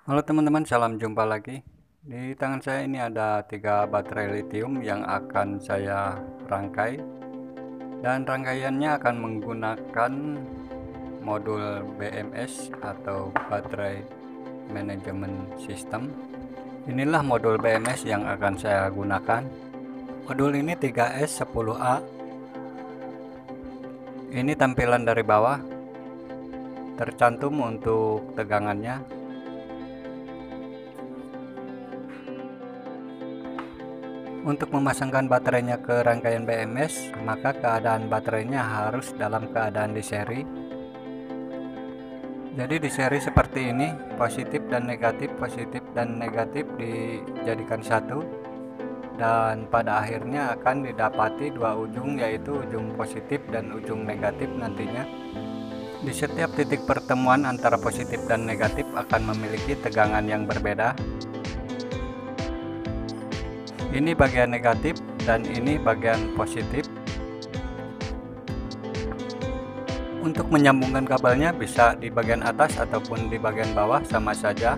Halo teman-teman, salam jumpa lagi. Di tangan saya ini ada 3 baterai lithium yang akan saya rangkai, dan rangkaiannya akan menggunakan modul BMS atau baterai management system. Inilah modul BMS yang akan saya gunakan. Modul ini 3S10A. Ini tampilan dari bawah, tercantum untuk tegangannya. Untuk memasangkan baterainya ke rangkaian BMS, maka keadaan baterainya harus dalam keadaan di seri. Jadi di seri seperti ini, positif dan negatif dijadikan satu, dan pada akhirnya akan didapati dua ujung, yaitu ujung positif dan ujung negatif nantinya. Di setiap titik pertemuan antara positif dan negatif akan memiliki tegangan yang berbeda. Ini bagian negatif dan ini bagian positif. Untuk menyambungkan kabelnya bisa di bagian atas ataupun di bagian bawah, sama saja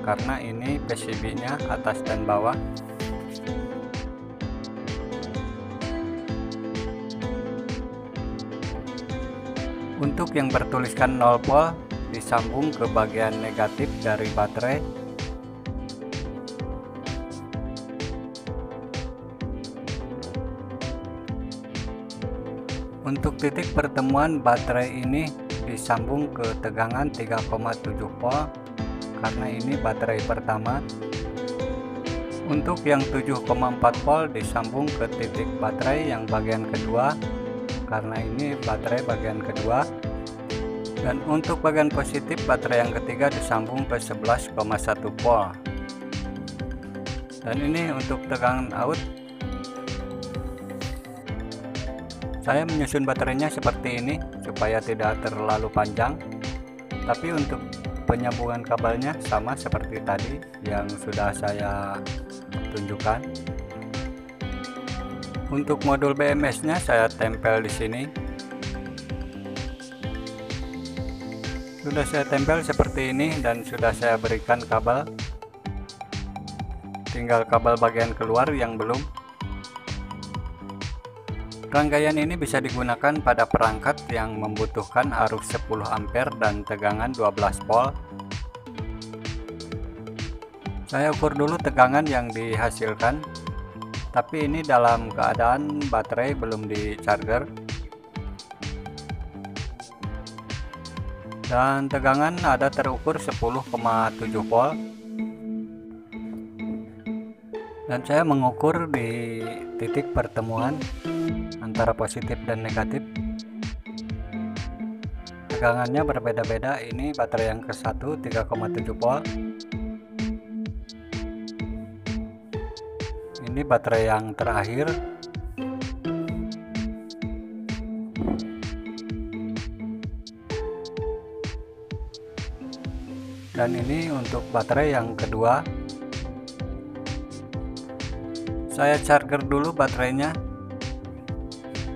karena ini PCB-nya atas dan bawah. Untuk yang bertuliskan 0 volt disambung ke bagian negatif dari baterai. Untuk titik pertemuan baterai ini disambung ke tegangan 3,7 volt karena ini baterai pertama. Untuk yang 7,4 volt disambung ke titik baterai yang bagian kedua karena ini baterai bagian kedua. Dan untuk bagian positif baterai yang ketiga disambung ke 11,1 volt. Dan ini untuk tegangan out. Saya menyusun baterainya seperti ini supaya tidak terlalu panjang, tapi untuk penyambungan kabelnya sama seperti tadi yang sudah saya tunjukkan. Untuk modul BMS-nya saya tempel di sini. Sudah saya tempel seperti ini dan sudah saya berikan kabel. Tinggal kabel bagian keluar yang belum. Rangkaian ini bisa digunakan pada perangkat yang membutuhkan arus 10 ampere dan tegangan 12 volt. Saya ukur dulu tegangan yang dihasilkan, tapi ini dalam keadaan baterai belum di charger. Dan tegangan ada terukur 10,7 volt. Dan saya mengukur di titik pertemuan antara positif dan negatif. Tegangannya berbeda-beda. Ini baterai yang ke-1 3,7 volt. Ini baterai yang terakhir. Dan ini untuk baterai yang kedua. Saya charger dulu baterainya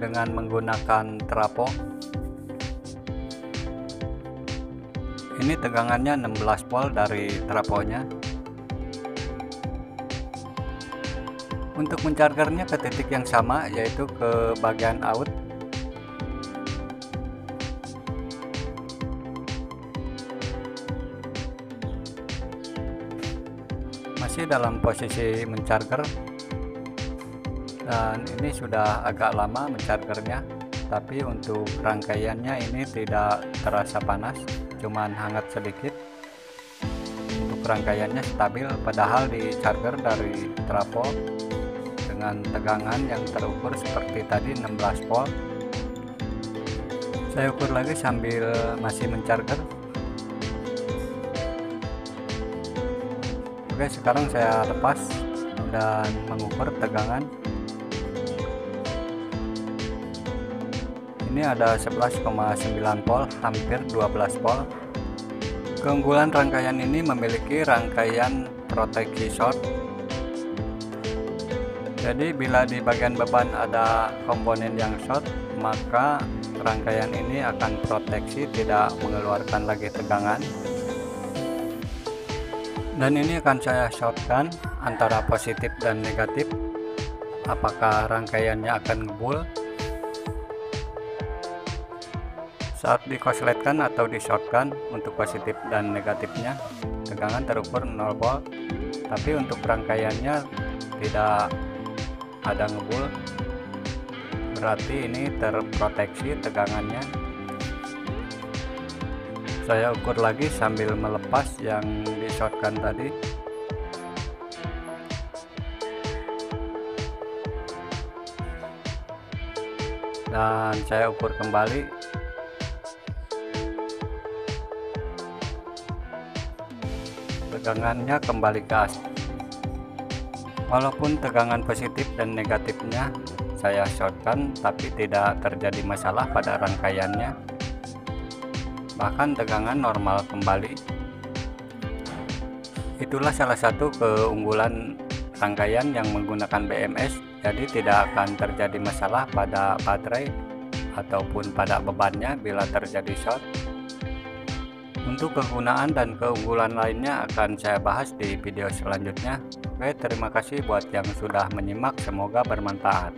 dengan menggunakan trafo. Ini tegangannya 16 volt dari trafonya. Untuk menchargernya ke titik yang sama, yaitu ke bagian out. Masih dalam posisi mencharger. Dan ini sudah agak lama menchargernya, tapi untuk rangkaiannya ini tidak terasa panas, cuman hangat sedikit. Untuk rangkaiannya stabil, padahal di charger dari trafo dengan tegangan yang terukur seperti tadi 16 volt. Saya ukur lagi sambil masih mencharger. Oke, sekarang saya lepas dan mengukur tegangan. Ini ada 11,9 volt, hampir 12 volt. Keunggulan rangkaian ini memiliki rangkaian proteksi short. Jadi bila di bagian beban ada komponen yang short, maka rangkaian ini akan proteksi, tidak mengeluarkan lagi tegangan. Dan ini akan saya shortkan antara positif dan negatif, apakah rangkaiannya akan ngebul. Saat dikosletkan atau di shortkan, untuk positif dan negatifnya tegangan terukur 0 volt, tapi untuk rangkaiannya tidak ada ngebul, berarti ini terproteksi tegangannya. Saya ukur lagi sambil melepas yang di shortkan tadi. Dan saya ukur kembali. Tegangannya kembali ke asli. Walaupun tegangan positif dan negatifnya saya shortkan, tapi tidak terjadi masalah pada rangkaiannya, bahkan tegangan normal kembali. Itulah salah satu keunggulan rangkaian yang menggunakan BMS, jadi tidak akan terjadi masalah pada baterai ataupun pada bebannya bila terjadi short. Untuk kegunaan dan keunggulan lainnya akan saya bahas di video selanjutnya. Oke, terima kasih buat yang sudah menyimak, semoga bermanfaat.